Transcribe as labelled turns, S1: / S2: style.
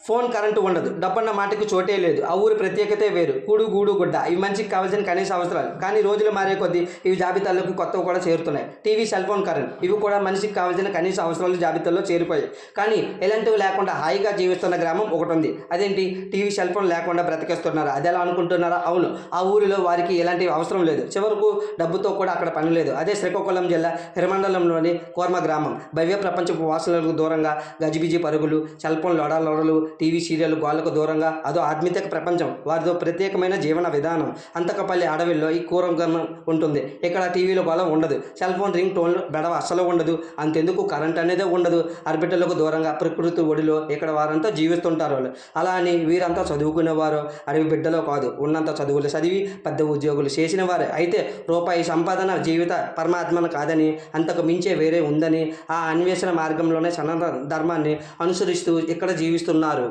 S1: Phone current ఉండదు, డబ్బన్న మాటకి చోటే లేదు, ఆ ఊరి ప్రత్యేకతే వేరు, కూడు గూడు గుడ్డ ఇవి మనిషికి కావాల్సిన కనీస అవసరాలు. కానీ రోజులు మారే కొద్దీ ఇవి జాబితాల్లోకి కొత్తవి కూడా చేరుతున్నాయి. టీవీ, సెల్ ఫోన్, కరెంట్ ఇవి కూడా మనిషికి కావాల్సిన కనీస అవసరాలు జాబితాల్లో చేరిపోయాయి. కానీ ఇలాంటివి లేకుండా హాయిగా జీవిస్తున్న గ్రామం ఒకటి ఉంది. అదేంటి? టీవీ, సెల్ ఫోన్ లేకుండా బ్రతికేస్తున్నారా? అది ఎలా అనుకుంటున్నారా? అవును, ఆ ఊరిలో వారికి ఎలాంటి అవసరం లేదు, చివరకు డబ్బుతో కూడా అక్కడ పని లేదు. అదే శ్రీకాకుళం జిల్లా హిరమండలంలోని కోర్మ గ్రామం. భవ్య ప్రపంచపు వాసనలకు దూరంగా గజిబిజి పరుగులు, సెల్ ఫోన్ లొడలు, టీవీ సీరియల్ గోళ్లకు దూరంగా అదో ఆధ్యాత్మిక ప్రపంచం, వారిదో ప్రత్యేకమైన జీవన విధానం. అంతకపల్లి అడవిలో ఈ కూరంగం ఉంటుంది. ఇక్కడ టీవీలో గొడవ ఉండదు, సెల్ ఫోన్ రింగ్ టోన్లు బెడవ అస్సలు ఉండదు, అంతెందుకు కరెంట్ అనేది ఉండదు. అరబిడ్డలకు దూరంగా ప్రకృతి ఒడిలో ఇక్కడ వారంతా జీవిస్తుంటారు వాళ్ళు. అలా అని వీరంతా చదువుకునేవారు అడవి బిడ్డలో కాదు, ఉన్నంత చదువులు చదివి పెద్ద ఉద్యోగులు చేసిన వారే. అయితే రూపాయి సంపాదన జీవిత పరమాత్మను కాదని, అంతకు మించే వేరే ఉందని ఆ అన్వేషణ మార్గంలోనే సనాతన ధర్మాన్ని అనుసరిస్తూ ఇక్కడ జీవిస్తున్నారు.